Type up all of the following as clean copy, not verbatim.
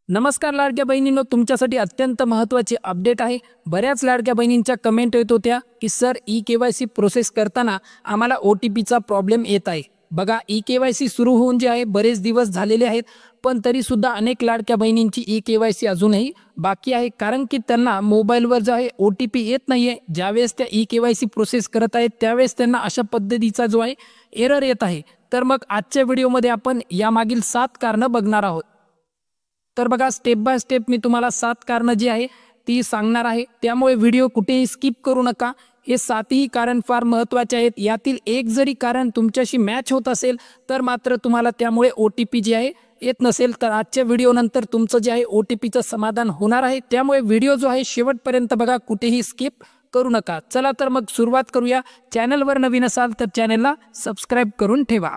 नमस्कार लाडक्या बहिणींनो, तुमच्यासाठी अत्यंत महत्त्वाची अपडेट आहे। बऱ्याच लाडक्या बहिणींच्या कमेंट येत होत्या की सर ई-केवायसी प्रोसेस करताना आम्हाला OTPचा प्रॉब्लेम येत आहे। बघा, ई-केवायसी सुरू होऊन जे आहे बरेच दिवस झालेले आहेत, पण तरी सुद्धा अनेक लाडक्या बहिणींची ई-केवायसी अजूनही बाकी आहे, कारण की त्यांना मोबाईलवर जो आहे OTP येत नाहीये। ज्यावेळेस त्या ई-केवायसी प्रोसेस करत आहेत त्यावेळेस त्यांना अशा पद्धतीचा जो आहे एरर येत आहे। तर मग आजच्या व्हिडिओमध्ये आपण यामागील 7 कारणं बघणार आहोत। तर बघा, स्टेप बाय स्टेप मी तुम्हाला 7 कारणं जी आहे ती सांगणार आहे, त्यामुळे व्हिडिओ कुठेही स्किप करू नका। हे 7ही कारण फार महत्त्वाचे आहेत। यातील एक जरी कारण तुमच्याशी मॅच होत असेल तर मात्र तुम्हाला त्यामुळे OTP जे आहे येत नसेल तर आजच्या व्हिडिओनंतर तुमचं जे आहे OTPचं समाधान होणार आहे। त्यामुळे व्हिडिओ जो आहे शेवटपर्यंत बघा, कुठेही स्किप करू नका। चला तर मग सुरुवात करूया। चॅनलवर नवीन असाल तर चॅनलला सबस्क्राइब करून ठेवा।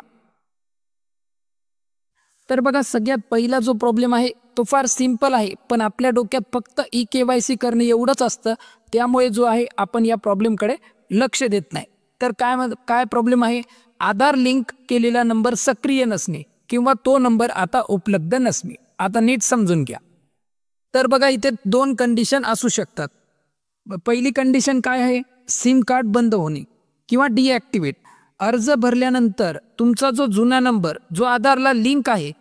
तर बघा, सगळ्यात पहिला जो प्रॉब्लेम आहे तो फार सिंपल आहे, पण आपल्या डोक्यात फक्त ई-केवायसी करणे एवढंच असतं, त्यामुळे जो आहे आपण या प्रॉब्लेमकडे लक्ष देत नाही। तर काय प्रॉब्लेम आहे? आधार लिंक केलेला नंबर सक्रिय नसणे किंवा तो नंबर आता उपलब्ध नसणे। आता नीट समजून घ्या। तर बघा, इथे 2 कंडिशन असू शकतात। पहिली कंडिशन काय आहे? सिम कार्ड बंद होणे किंवा डिॲक्टिवेट। अर्ज भरल्यानंतर तुमचा जो जुना नंबर जो आधारला लिंक आहे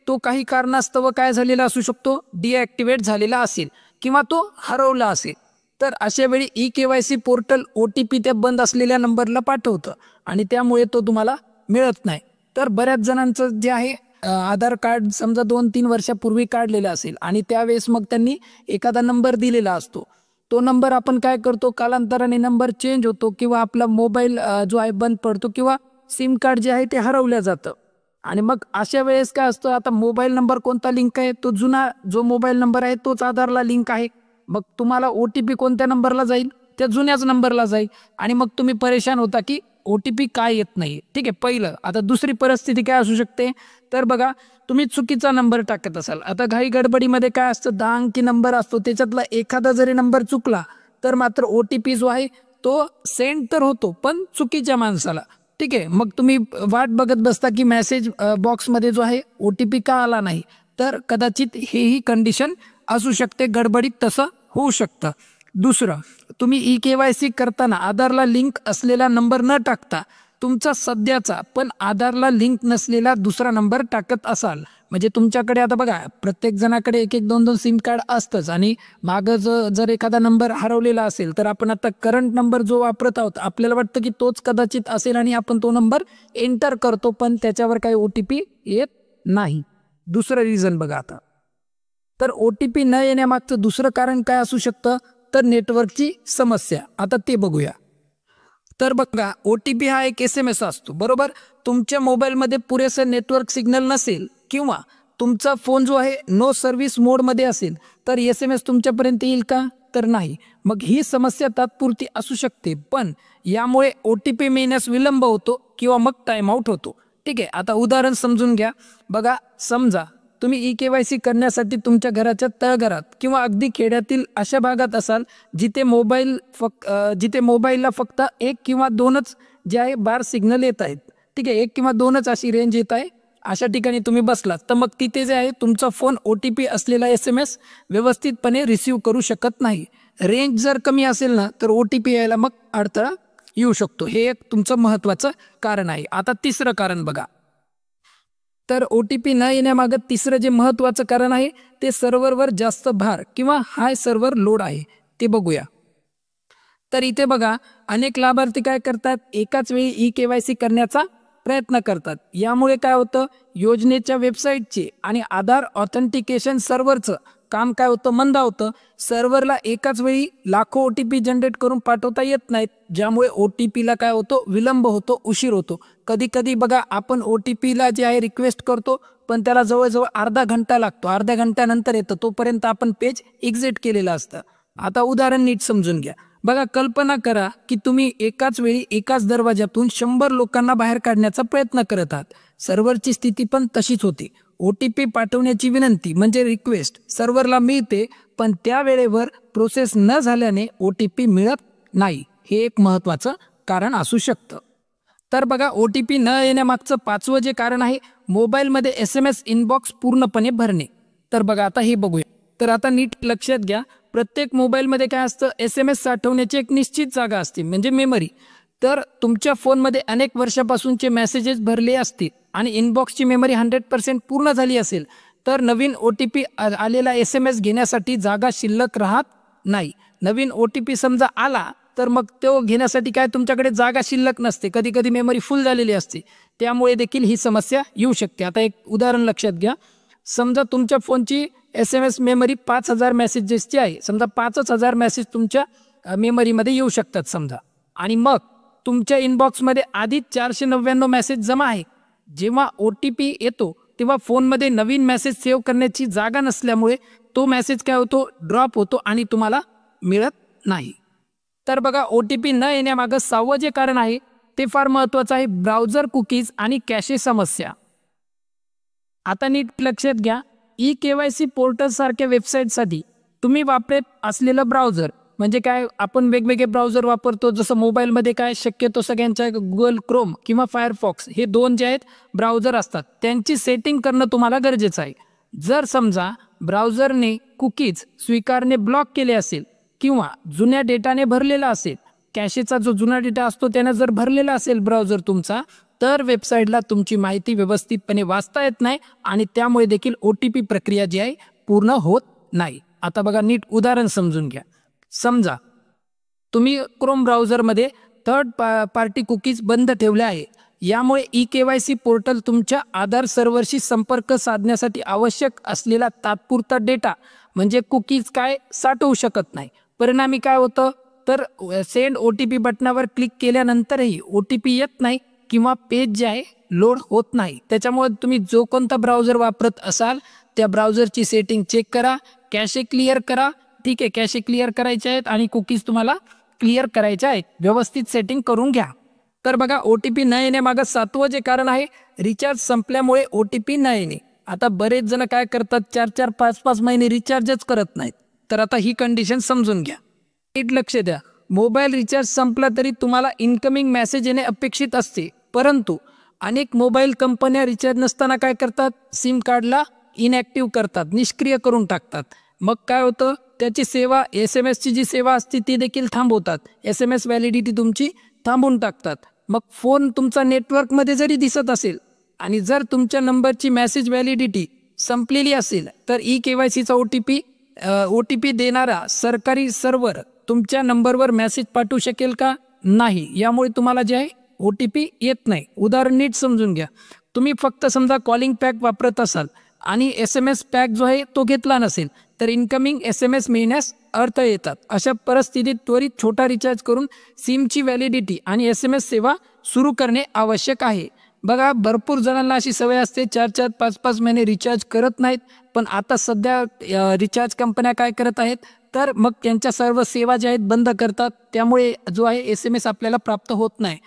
तो काही कारणास्तव काय झालेला असू शकतो, डिॲक्टिवेट झालेला असेल किंवा तो हरवला असेल। तर अशा वेळी ई-केवायसी पोर्टल OTP त्या बंद असलेल्या नंबरला पाठवतं आणि त्यामुळे तो तुम्हाला मिळत नाही। तर बऱ्याच जणांचं जे आहे आधार कार्ड समजा 2-3 वर्षापूर्वी काढलेलं असेल आणि त्यावेळेस मग त्यांनी एखादा नंबर दिलेला असतो, तो नंबर आपण काय करतो, कालांतराने नंबर चेंज होतो किंवा आपला मोबाईल जो आहे बंद पडतो किंवा सिम कार्ड जे आहे ते हरवलं जातं। आणि मग अशा वेळेस काय असतं, आता मोबाईल नंबर कोणता लिंक आहे, तो जुना जो मोबाईल नंबर आहे तोच आधारला लिंक आहे। मग तुम्हाला OTP कोणत्या नंबरला जाईल, त्या जुन्याच नंबरला जाईल आणि मग तुम्ही परेशान होता की OTP काय येत नाही। ठीक आहे, पहिलं। आता दुसरी परिस्थिती काय असू शकते, तर बघा, तुम्ही चुकीचा नंबर टाकत असाल। आता घाई गडबडीमध्ये काय असतं, 10 अंकी नंबर असतो, त्याच्यातला एखादा जरी नंबर चुकला तर मात्र OTP जो आहे तो सेंड तर होतो पण चुकीच्या माणसाला। ठीक आहे, मग तुम्ही वाट बघत बसता की मेसेज बॉक्समध्ये जो आहे OTP का आला नाही। तर कदाचित हेही कंडिशन असू शकते, गडबडीत तसं होऊ शकतं। दुसरं, तुम्ही ई-केवायसी करताना आधारला लिंक असलेला नंबर न टाकता तुमचा सध्याचा पण आधारला लिंक नसलेला दुसरा नंबर टाकत असाल, म्हणजे तुमच्याकडे आता बघा, प्रत्येक जणाकडे 1-1, 2-2 सिम कार्ड असतंच आणि मागं जर एखादा नंबर हरवलेला असेल तर आपण आता करंट नंबर जो वापरत आहोत आपल्याला वाटतं की तोच कदाचित असेल आणि आपण तो नंबर एंटर करतो, पण त्याच्यावर काही OTP येत नाही। दुसरं रिझन बघा आता, तर OTP न येण्यामागचं दुसरं कारण काय असू शकतं, तर नेटवर्कची समस्या। आता ते बघूया। तर बघा, OTP हा एक SMS असतो, बरोबर। तुमच्या मोबाईलमध्ये पुरेसं नेटवर्क सिग्नल नसेल किंवा तुमचा फोन जो आहे नो सर्व्हिस मोडमध्ये असेल तर SMS तुमच्यापर्यंत येईल का, तर नाही। मग ही समस्या तात्पुरती असू शकते, पण यामुळे OTP मिळण्यास विलंब होतो किंवा मग टाइम आउट होतो। ठीक आहे, आता उदाहरण समजून घ्या। बघा, समजा तुम्ही ई-केवायसी करण्यासाठी तुमच्या घराच्या तळघरात किंवा अगदी खेड्यातील अशा भागात असाल जिथे मोबाईलला फक्त 1 किंवा 2च जे आहे बार सिग्नल येत आहेत। ठीक आहे, 1 किंवा 2च अशी रेंज येत आहे, अशा ठिकाणी तुम्ही बसलात तर मग तिथे जे आहे तुमचा फोन OTP असलेला SMS व्यवस्थितपणे रिसीव्ह करू शकत नाही। रेंज जर कमी असेल ना तर OTP यायला मग अडथळा येऊ शकतो। हे एक तुमचं महत्त्वाचं कारण आहे। आता तिसरं कारण बघा, तर OTP न येण्यामागं तिसरं जे महत्त्वाचं कारण आहे ते सर्व्हरवर जास्त भार किंवा हाय सर्व्हर लोड आहे, ते बघूया। तर इथे बघा, अनेक लाभार्थी काय करतात, एकाच वेळी ई-केवायसी करण्याचा प्रयत्न करतात। यामुळे काय होतं, योजनेच्या वेबसाईटचे आणि आधार ऑथेंटिकेशन सर्व्हरचं काम काय होतं, मंदावतं। सर्व्हरला एकाच वेळी लाखो OTP जनरेट करून पाठवता येत नाहीत, ज्यामुळे OTPला काय होतो, विलंब होतो, उशीर होतो। कधी कधी बघा, आपण OTPला जे आहे रिक्वेस्ट करतो पण त्याला जवळजवळ अर्धा घंटा लागतो, अर्ध्या घंट्यानंतर येतं, तोपर्यंत आपण पेज एक्झिट केलेलं असतं। आता उदाहरण नीट समजून घ्या। बघा, कल्पना करा की तुम्ही एकाच वेळी एकाच दरवाजातून 100 लोकांना बाहेर काढण्याचा प्रयत्न करत आहात। सर्व्हरची स्थिती पण तशीच होती। OTP पाठवण्याची विनंती म्हणजे रिक्वेस्ट सर्व्हरला मिळते, पण त्या वेळेवर प्रोसेस न झाल्याने OTP मिळत नाही। हे एक महत्त्वाचं कारण असू शकतं। तर बघा, OTP न येण्यामागचं 5वं जे कारण आहे, मोबाईलमध्ये SMS इनबॉक्स पूर्णपणे भरणे। तर बघा आता हे बघूया. तर आता नीट लक्षात घ्या, प्रत्येक मोबाईलमध्ये काय असतं, SMS साठवण्याची एक निश्चित जागा असते म्हणजे मेमरी. तर तुमच्या फोनमध्ये अनेक वर्षापासूनचे मेसेजेस भरले असतील आणि इनबॉक्सची मेमरी 100% पूर्ण झाली असेल तर नवीन OTP आलेला SMS घेण्यासाठी जागा शिल्लक राहत नाही. नवीन OTP समजा आला तर मग तो घेण्यासाठी काय तुमच्याकडे जागा शिल्लक नसते, कधी कधी मेमरी फुल झालेली असते, त्यामुळे देखील ही समस्या येऊ शकते. आता एक उदाहरण लक्षात घ्या. समजा तुमच्या फोनची SMS मेमरी 5000 मेसेजेसची आहे. समजा 5000 मेसेज तुमच्या मेमरीमध्ये येऊ शकतात समजा, आणि मग तुमच्या इनबॉक्समध्ये आधीच 499 मेसेज जमा आहे. जेव्हा OTP येतो तेव्हा फोनमध्ये नवीन मेसेज सेव्ह करण्याची जागा नसल्यामुळे तो मेसेज काय होतो, ड्रॉप होतो आणि तुम्हाला मिळत नाही. तर बघा, OTP न येण्यामागं 6वं जे कारण आहे ते फार महत्त्वाचं आहे, ब्राउझर कुकीज आणि कॅशे समस्या. आता नीट लक्षात घ्या, eKYC पोर्टल सारख्या वेबसाईटसाठी तुम्ही वापरत असलेलं ब्राउझर म्हणजे काय, आपण वेगवेगळे ब्राउझर वापरतो, जसं मोबाईलमध्ये काय शक्यतो सगळ्यांच्या गुगल क्रोम किंवा फायरफॉक्स हे 2 जे आहेत ब्राउझर असतात, त्यांची सेटिंग करणं तुम्हाला गरजेचं आहे. जर समजा ब्राउझरने कुकीज स्वीकारणे ब्लॉक केले असेल किंवा जुन्या डेटाने भरलेला असेल, कॅशेचा जो जुना डेटा असतो त्याने जर भरलेला असेल ब्राउझर तुमचा, तर वेबसाईटला तुमची माहिती व्यवस्थितपणे वाचता येत नाही आणि त्यामुळे देखील OTP प्रक्रिया जी आहे पूर्ण होत नाही. आता बघा, नीट उदाहरण समजून घ्या. समजा तुम्ही क्रोम ब्राउझरमध्ये थर्ड पार्टी कुकीज बंद ठेवले आहे. यामुळे eKYC पोर्टल तुमच्या आधार सर्व्हरशी संपर्क साधण्यासाठी आवश्यक असलेला तात्पुरता डेटा म्हणजे कुकीज काय साठवू शकत नाही. परिणामी काय होतं, तर सेंड OTP बटनावर क्लिक केल्यानंतरही OTP येत नाही किंवा पेज जे आहे लोड होत नाही. त्याच्यामुळे तुम्ही जो कोणता ब्राउझर वापरत असाल त्या ब्राउझरची सेटिंग चेक करा, कॅशे क्लिअर करा. ठीक आहे, कॅशे क्लिअर करायचे आहेत आणि कुकीज तुम्हाला क्लिअर करायचे आहेत, व्यवस्थित सेटिंग करून घ्या. तर बघा, OTP न येण्यामागं 7वं जे कारण आहे, रिचार्ज संपल्यामुळे OTP न येणे. आता बरेच जण काय करतात, 4-4, 5-5 महिने रिचार्जच करत नाहीत. तर आता ही कंडिशन समजून घ्या, नीट लक्ष द्या. मोबाईल रिचार्ज संपला तरी तुम्हाला इनकमिंग मेसेज येणे अपेक्षित असते, परंतु अनेक मोबाईल कंपन्या रिचार्ज नसताना काय करतात, सिम कार्डला इनॅक्टिव्ह करतात, निष्क्रिय करून टाकतात. मग काय होतं, त्याची सेवा SMS ची जी सेवा असते ती देखील थांबवतात. SMS व्हॅलिडिटी तुमची थांबवून टाकतात. मग फोन तुमचा नेटवर्कमध्ये जरी दिसत असेल आणि जर तुमच्या नंबरची मेसेज व्हॅलिडिटी संपलेली असेल तर eKYCचा OTP देणारा सरकारी सर्व्हर तुमच्या नंबरवर मेसेज पाठवू शकेल का? नाही. यामुळे तुम्हाला जे आहे OTP येत नाही. उदाहरण नीट समजून घ्या. तुम्ही फक्त समजा कॉलिंग पॅक वापरत असाल आणि SMS पॅक जो आहे तो घेतला नसेल तर इनकमिंग SMS मिळण्यास अर्थ येतात. अशा परिस्थितीत त्वरित छोटा रिचार्ज करून सिमची व्हॅलिडिटी आणि SMS सेवा सुरू करणे आवश्यक आहे. बघा, भरपूर जणांना अशी सवय असते 4-4, 5-5 महिने रिचार्ज करत नाहीत, पण आता सध्या रिचार्ज कंपन्या काय करत आहेत, तर मग त्यांच्या सर्व सेवा ज्या आहेत बंद करतात, त्यामुळे जो आहे SMS आपल्याला प्राप्त होत नाही.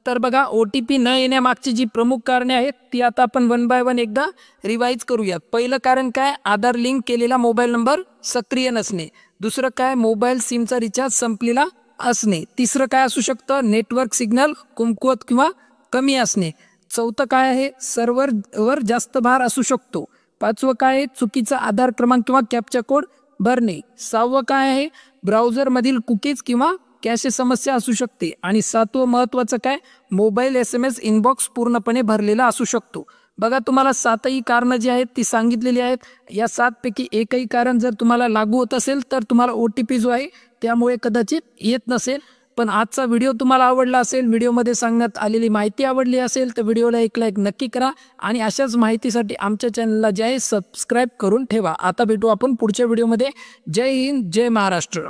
तर बघा, OTP न येण्यामागची जी प्रमुख कारणे आहेत ती आता आपण 1 बाय 1 एकदा रिवाईज करूयात. पहिलं कारण काय, आधार लिंक केलेला मोबाईल नंबर सक्रिय नसणे. दुसरं काय, मोबाईल सिमचा रिचार्ज संपलेला असणे. तिसरं काय असू शकतं, नेटवर्क सिग्नल कमकुवत किंवा कमी असणे. चौथं काय आहे, सर्व्हरवर जास्त भार असू शकतो. 5वं काय आहे, चुकीचा आधार क्रमांक किंवा कॅप्चा कोड भरणे. 6वं काय आहे, ब्राउझरमधील कुकीज किंवा कॅशे समस्या असू शकते. आणि 7वं महत्त्वाचं काय, मोबाईल SMS इनबॉक्स पूर्णपणे भरलेला असू शकतो. बघा, तुम्हाला 7ही कारणं जी आहेत ती सांगितलेली आहेत. या 7 पैकी एकही कारण जर तुम्हाला लागू होत असेल तर तुम्हाला OTP जो आहे त्यामुळे कदाचित येत नसेल. पण आजचा व्हिडिओ तुम्हाला आवडला असेल, व्हिडिओमध्ये सांगण्यात आलेली माहिती आवडली असेल तर व्हिडिओला एक लाईक नक्की करा आणि अशाच माहितीसाठी आमच्या चॅनलला जे आहे सबस्क्राईब करून ठेवा. आता भेटू आपण पुढच्या व्हिडिओमध्ये. जय हिंद, जय महाराष्ट्र.